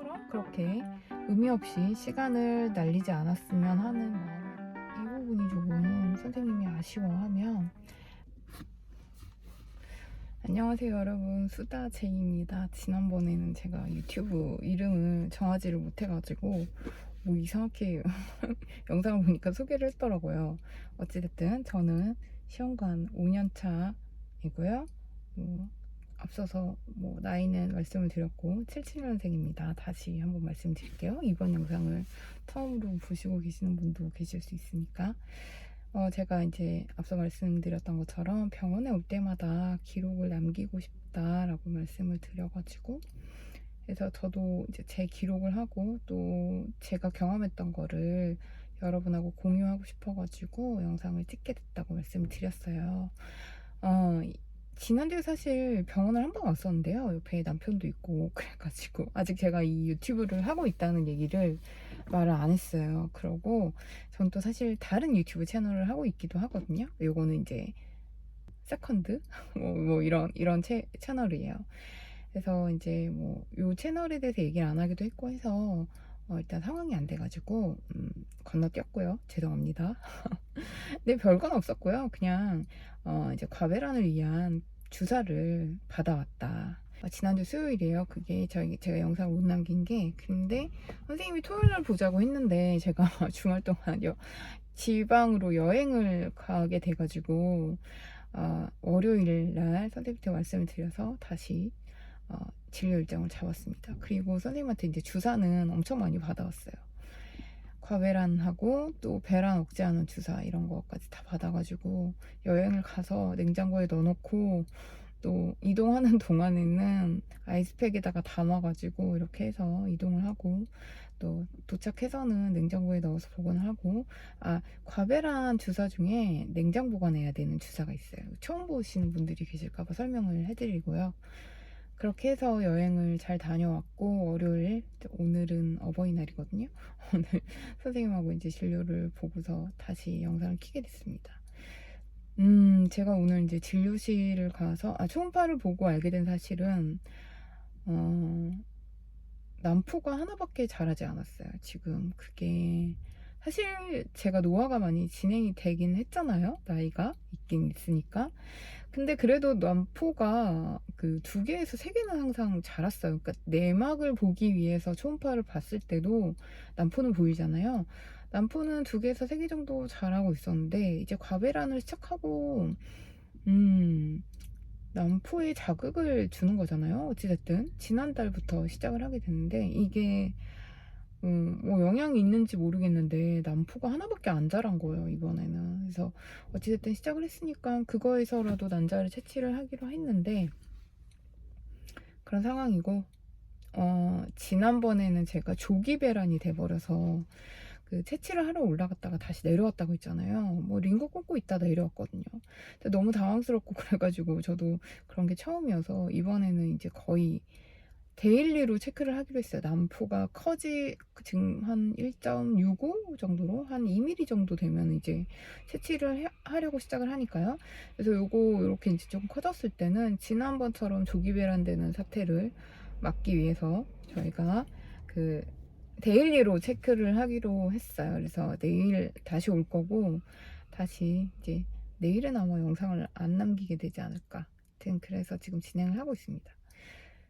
처럼 그렇게 의미 없이 시간을 날리지 않았으면 하는 마음, 이 부분이 조금 선생님이 아쉬워하면. 안녕하세요 여러분, 수다제이입니다. 지난번에는 제가 유튜브 이름을 정하지를 못해가지고 뭐 이상하게 영상을 보니까 소개를 했더라고요. 어찌됐든 저는 시험관 5년차이고요. 앞서서 나이는 말씀을 드렸고 77년생입니다. 다시 한번 말씀드릴게요. 이번 영상을 처음으로 보시고 계시는 분도 계실 수 있으니까. 제가 이제 앞서 말씀드렸던 것처럼 병원에 올 때마다 기록을 남기고 싶다라고 말씀을 드려가지고, 그래서 저도 이제 제 기록을 하고 또 제가 경험했던 거를 여러분하고 공유하고 싶어가지고 영상을 찍게 됐다고 말씀을 드렸어요. 지난주에 사실 병원을 한 번 왔었는데요. 옆에 남편도 있고 그래가지고 아직 제가 이 유튜브를 하고 있다는 얘기를 말을 안 했어요. 그러고 전 또 사실 다른 유튜브 채널을 하고 있기도 하거든요. 요거는 이제 세컨드 뭐 이런 채널이에요. 그래서 이제 요 채널에 대해서 얘기를 안 하기도 했고 해서 일단 상황이 안 돼가지고 건너뛰었고요. 죄송합니다. 근데 별건 없었고요. 그냥 이제 과배란을 위한 주사를 받아왔다. 지난주 수요일이에요. 그게 제가 영상을 못 남긴 게. 근데 선생님이 토요일날 보자고 했는데 제가 주말 동안 지방으로 여행을 가게 돼가지고 월요일날 선생님한테 말씀을 드려서 다시 진료 일정을 잡았습니다. 그리고 선생님한테 이제 주사는 엄청 많이 받아왔어요. 과배란하고 또 배란 억제하는 주사 이런 거까지 다 받아가지고 여행을 가서 냉장고에 넣어놓고 또 이동하는 동안에는 아이스팩에다가 담아가지고 이렇게 해서 이동을 하고, 또 도착해서는 냉장고에 넣어서 보관하고. 과배란 주사 중에 냉장 보관해야 되는 주사가 있어요. 처음 보시는 분들이 계실까봐 설명을 해드리고요. 그렇게 해서 여행을 잘 다녀왔고, 월요일, 오늘은 어버이날이거든요. 오늘 선생님하고 이제 진료를 보고서 다시 영상을 켜게 됐습니다. 제가 오늘 이제 진료실을 가서, 초음파를 보고 알게 된 사실은, 난포가 하나밖에 자라지 않았어요. 지금 그게, 사실 제가 노화가 많이 진행이 되긴 했잖아요. 나이가 있긴 있으니까. 근데 그래도 난포가 그 2개에서 3개는 항상 자랐어요. 그러니까 내막을 보기 위해서 초음파를 봤을 때도 난포는 보이잖아요. 난포는 2개에서 3개 정도 자라고 있었는데, 이제 과배란을 시작하고 난포에 자극을 주는 거잖아요. 어찌됐든 지난달부터 시작을 하게 됐는데, 이게 영향이 있는지 모르겠는데 난포가 하나밖에 안 자란 거예요, 이번에는. 그래서 어찌됐든 시작을 했으니까 그거에서라도 난자를 채취를 하기로 했는데, 그런 상황이고, 지난번에는 제가 조기 배란이 돼버려서 그 채취를 하러 올라갔다가 다시 내려왔다고 했잖아요. 링거 꽂고 있다가 내려왔거든요. 근데 너무 당황스럽고 그래가지고 저도 그런 게 처음이어서 이번에는 이제 거의 데일리로 체크를 하기로 했어요. 난포가 지금 한 1.65 정도로 한 2mm 정도 되면 이제 채취를 하려고 시작을 하니까요. 그래서 요거 이렇게 이제 조금 커졌을 때는 지난번처럼 조기 배란되는 사태를 막기 위해서 저희가 그 데일리로 체크를 하기로 했어요. 그래서 내일 다시 올 거고, 다시 이제 내일은 아마 영상을 안 남기게 되지 않을까. 아무튼 그래서 지금 진행을 하고 있습니다.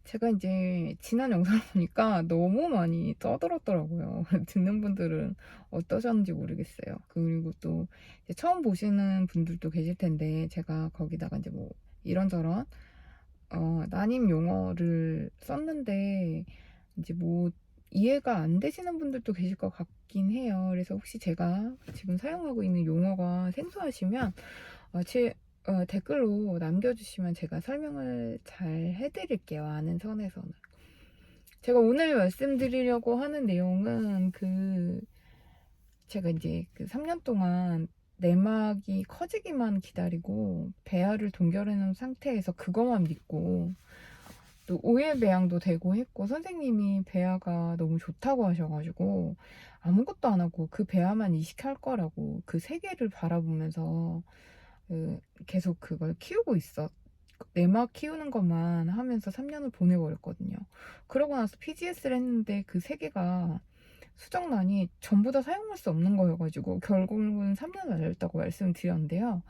제가 이제 지난 영상을 보니까 너무 많이 떠들었더라고요. 듣는 분들은 어떠셨는지 모르겠어요. 그리고 또 이제 처음 보시는 분들도 계실 텐데, 제가 거기다가 이제 이런저런 난임 용어를 썼는데 이제 이해가 안 되시는 분들도 계실 것 같긴 해요. 그래서 혹시 제가 지금 사용하고 있는 용어가 생소하시면 댓글로 남겨주시면 제가 설명을 잘 해드릴게요. 아는 선에서는. 제가 오늘 말씀드리려고 하는 내용은 제가 이제 3년 동안 내막이 커지기만 기다리고 배아를 동결해 놓은 상태에서 그것만 믿고 또 오해 배양도 되고 했고, 선생님이 배아가 너무 좋다고 하셔가지고 아무것도 안 하고 그 배아만 이식할 거라고 그 세계를 바라보면서 계속 그걸 키우고 내막 키우는 것만 하면서 3년을 보내버렸거든요. 그러고 나서 PGS를 했는데 그 3개가 수정란이 전부 다 사용할 수 없는 거여가지고 결국은 3년을 날렸다고 말씀을 드렸는데요.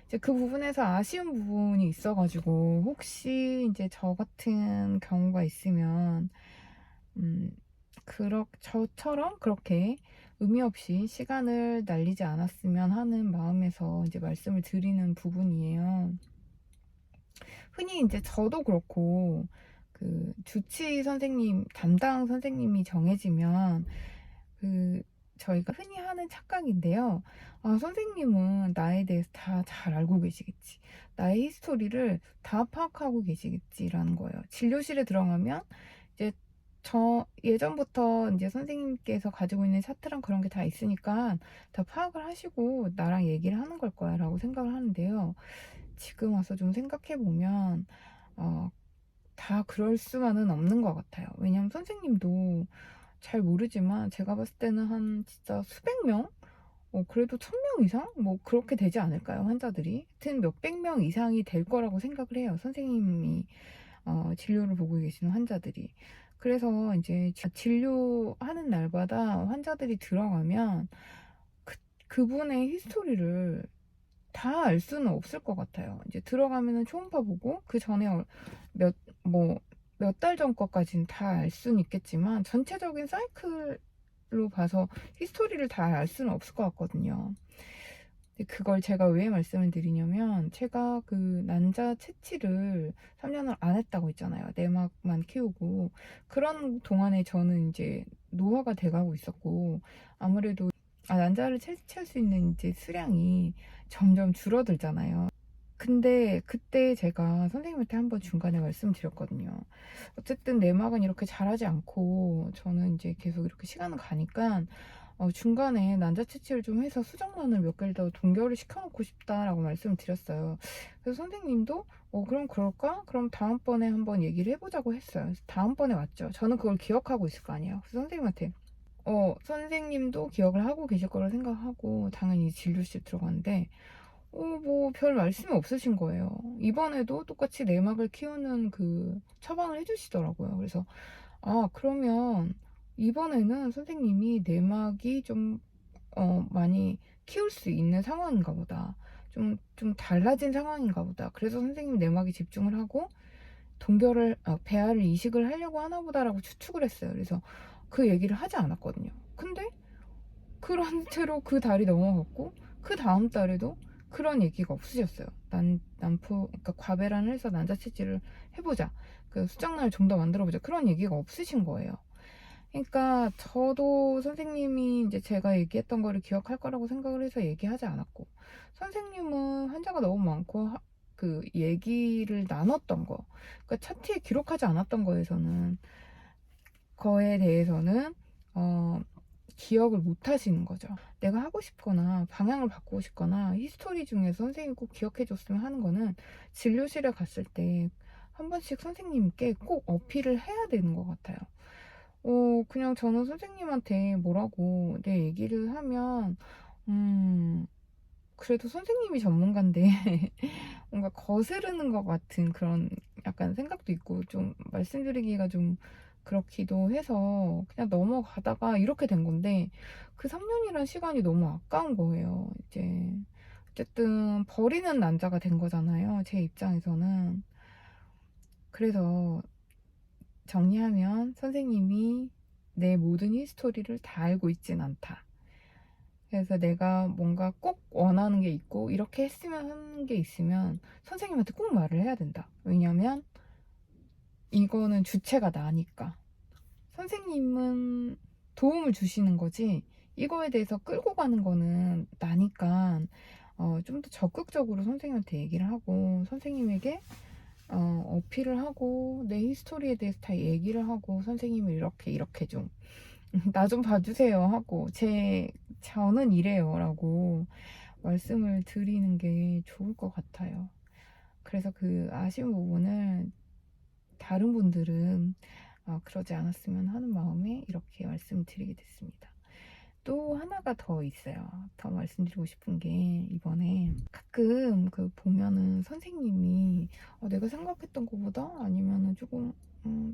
이제 그 부분에서 아쉬운 부분이 있어가지고 혹시 이제 저 같은 경우가 있으면 저처럼 그렇게 의미 없이 시간을 날리지 않았으면 하는 마음에서 이제 말씀을 드리는 부분이에요. 흔히 이제 저도 그렇고 그 주치 선생님, 담당 선생님이 정해지면 그 저희가 흔히 하는 착각인데요. 아, 선생님은 나에 대해서 다 잘 알고 계시겠지. 나의 히스토리를 다 파악하고 계시겠지라는 거예요. 진료실에 들어가면 이제 저 예전부터 이제 선생님께서 가지고 있는 차트랑 그런 게 다 있으니까 다 파악을 하시고 나랑 얘기를 하는 걸 거야라고 생각을 하는데요. 지금 와서 좀 생각해 보면 어, 다 그럴 수만은 없는 것 같아요. 왜냐면 선생님도 잘 모르지만 제가 봤을 때는 한 진짜 수백 명? 그래도 1000명 이상? 뭐 그렇게 되지 않을까요? 환자들이. 하여튼 몇백 명 이상이 될 거라고 생각을 해요. 선생님이 진료를 보고 계시는 환자들이. 그래서 이제 진료하는 날마다 환자들이 들어가면 그분의 히스토리를 다 알 수는 없을 것 같아요. 이제 들어가면은 초음파 보고 그 전에 몇, 뭐, 몇 달 전 것까지는 다 알 수는 있겠지만 전체적인 사이클로 봐서 히스토리를 다 알 수는 없을 것 같거든요. 근데 그걸 제가 왜 말씀을 드리냐면 제가 그 난자 채취를 3년을 안 했다고 했잖아요. 내막만 키우고 그런 동안에 저는 이제 노화가 돼가고 있었고 아무래도 난자를 채취할 수 있는 이제 수량이 점점 줄어들잖아요. 근데 그때 제가 선생님한테 한번 중간에 말씀드렸거든요. 어쨌든 내막은 이렇게 자라지 않고 저는 이제 계속 이렇게 시간을 가니까 중간에 난자 채취를 좀 해서 수정란을 몇 개를 더 동결을 시켜놓고 싶다라고 말씀을 드렸어요. 그래서 선생님도 그럼 그럴까? 그럼 다음번에 한번 얘기를 해보자고 했어요. 그래서 다음번에 왔죠. 저는 그걸 기억하고 있을 거 아니에요. 그래서 선생님한테 선생님도 기억을 하고 계실 거라 생각하고 당연히 진료실 들어갔는데 뭐 별 말씀이 없으신 거예요. 이번에도 똑같이 내막을 키우는 그 처방을 해주시더라고요. 그래서 그러면 이번에는 선생님이 내막이 좀 많이 키울 수 있는 상황인가 보다. 좀 달라진 상황인가 보다. 그래서 선생님이 내막에 집중을 하고 배아를 이식을 하려고 하나 보다라고 추측을 했어요. 그래서 그 얘기를 하지 않았거든요. 근데 그런 채로 그 달이 넘어갔고 그 다음 달에도 그런 얘기가 없으셨어요. 그러니까 과배란을 해서 난자치질을 해보자. 그 수정란을 좀 더 만들어보자. 그런 얘기가 없으신 거예요. 그러니까 저도 선생님이 이제 제가 얘기했던 거를 기억할 거라고 생각을 해서 얘기하지 않았고 선생님은 환자가 너무 많고 그 얘기를 나눴던 거, 그러니까 차트에 기록하지 않았던 거에 대해서는 기억을 못 하시는 거죠. 내가 하고 싶거나 방향을 바꾸고 싶거나 히스토리 중에서 선생님이 꼭 기억해 줬으면 하는 거는 진료실에 갔을 때 한 번씩 선생님께 꼭 어필을 해야 되는 것 같아요. 그냥 저는 선생님한테 뭐라고 내 얘기를 하면, 그래도 선생님이 전문가인데, 뭔가 거스르는 것 같은 그런 약간 생각도 있고, 좀 말씀드리기가 좀 그렇기도 해서 그냥 넘어가다가 이렇게 된 건데, 그 3년이란 시간이 너무 아까운 거예요. 이제, 어쨌든 버리는 난자가 된 거잖아요. 제 입장에서는. 그래서 정리하면 선생님이 내 모든 히스토리를 다 알고 있진 않다. 그래서 내가 뭔가 꼭 원하는 게 있고 이렇게 했으면 하는 게 있으면 선생님한테 꼭 말을 해야 된다. 왜냐면 이거는 주체가 나니까. 선생님은 도움을 주시는 거지 이거에 대해서 끌고 가는 거는 나니까 좀 더 적극적으로 선생님한테 얘기를 하고 선생님에게 어필을 하고 내 히스토리에 대해서 다 얘기를 하고 선생님을 이렇게 좀 나 좀 봐주세요 하고 저는 이래요 라고 말씀을 드리는 게 좋을 것 같아요. 그래서 그 아쉬운 부분을 다른 분들은 그러지 않았으면 하는 마음에 이렇게 말씀을 드리게 됐습니다. 또 하나가 더 있어요. 더 말씀드리고 싶은 게 이번에 가끔 그 보면은 선생님이 내가 생각했던 것보다 아니면은 조금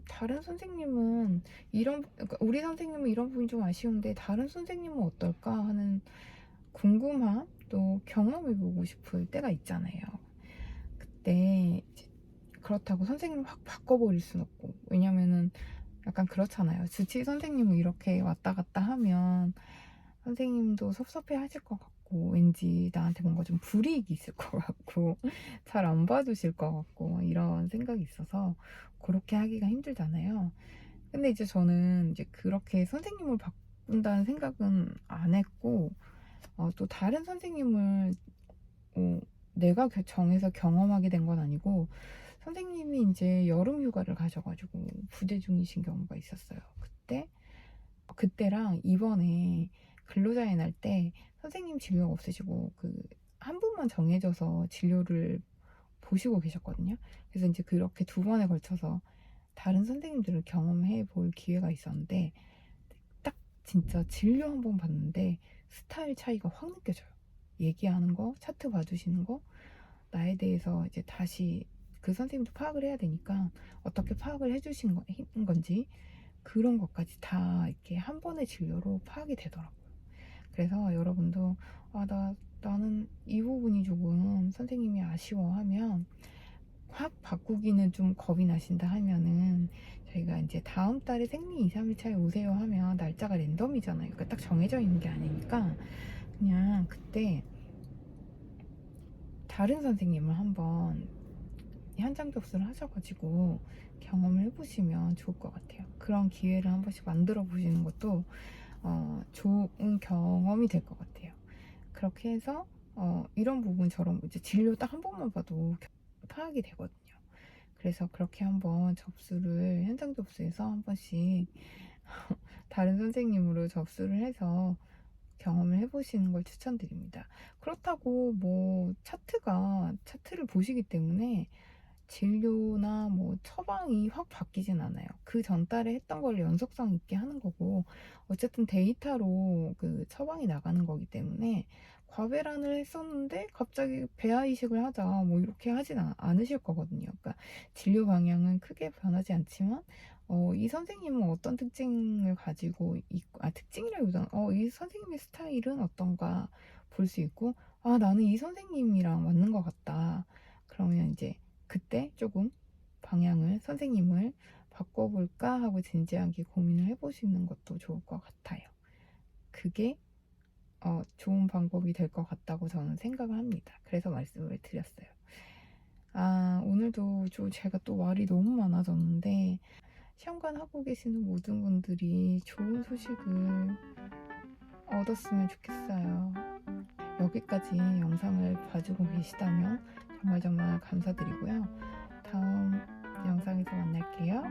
다른 선생님은 그러니까 우리 선생님은 이런 부분이 좀 아쉬운데 다른 선생님은 어떨까 하는 궁금함 또 경험해보고 싶을 때가 있잖아요. 그때 이제 그렇다고 선생님을 확 바꿔버릴 순 없고 왜냐면은 약간 그렇잖아요. 주치 선생님은 이렇게 왔다 갔다 하면 선생님도 섭섭해 하실 것 같고 왠지 나한테 뭔가 좀 불이익이 있을 것 같고 잘 안 봐주실 것 같고 이런 생각이 있어서 그렇게 하기가 힘들잖아요. 근데 이제 저는 이제 그렇게 선생님을 바꾼다는 생각은 안 했고 또 다른 선생님을 어, 내가 정해서 경험하게 된 건 아니고 선생님이 이제 여름 휴가를 가셔가지고 부재 중이신 경우가 있었어요. 그때랑 이번에 근로자의 날 때 선생님 진료가 없으시고 그 한 분만 정해져서 진료를 보시고 계셨거든요. 그래서 이제 그렇게 두 번에 걸쳐서 다른 선생님들을 경험해 볼 기회가 있었는데 딱 진짜 진료 한 번 봤는데 스타일 차이가 확 느껴져요. 얘기하는 거, 차트 봐주시는 거, 나에 대해서 이제 다시 그 선생님도 파악을 해야 되니까 어떻게 파악을 해주신 건지 그런 것까지 다 이렇게 한 번의 진료로 파악이 되더라고요. 그래서 여러분도 나는 이 부분이 조금 선생님이 아쉬워하면 확 바꾸기는 좀 겁이 나신다 하면은 저희가 이제 다음 달에 생리 2, 3일 차에 오세요 하면 날짜가 랜덤이잖아요. 그러니까 딱 정해져 있는 게 아니니까 그냥 그때 다른 선생님을 한번 현장 접수를 하셔가지고 경험을 해보시면 좋을 것 같아요. 그런 기회를 한 번씩 만들어 보시는 것도 좋은 경험이 될 것 같아요. 그렇게 해서 이런 부분처럼 이제 진료 딱 한 번만 봐도 파악이 되거든요. 그래서 그렇게 한번 접수를 현장 접수해서 한 번씩 다른 선생님으로 접수를 해서 경험을 해보시는 걸 추천드립니다. 그렇다고 뭐 차트를 보시기 때문에 진료나 뭐 처방이 확 바뀌진 않아요. 그 전달에 했던 걸 연속성 있게 하는 거고 어쨌든 데이터로 그 처방이 나가는 거기 때문에 과배란을 했었는데 갑자기 배아 이식을 하자 뭐 이렇게 하진 않으실 거거든요. 그러니까 진료 방향은 크게 변하지 않지만 이 선생님은 어떤 특징을 가지고 있고 특징이라기보다는 이 선생님의 스타일은 어떤가 볼 수 있고 나는 이 선생님이랑 맞는 것 같다. 그러면 이제 그때 조금 방향을 선생님을 바꿔볼까 하고 진지하게 고민을 해보시는 것도 좋을 것 같아요. 그게 좋은 방법이 될 것 같다고 저는 생각을 합니다. 그래서 말씀을 드렸어요. 오늘도 제가 또 말이 너무 많아졌는데 시험관 하고 계시는 모든 분들이 좋은 소식을 얻었으면 좋겠어요. 여기까지 영상을 봐주고 계시다면 정말 감사드리고요. 다음 영상에서 만날게요.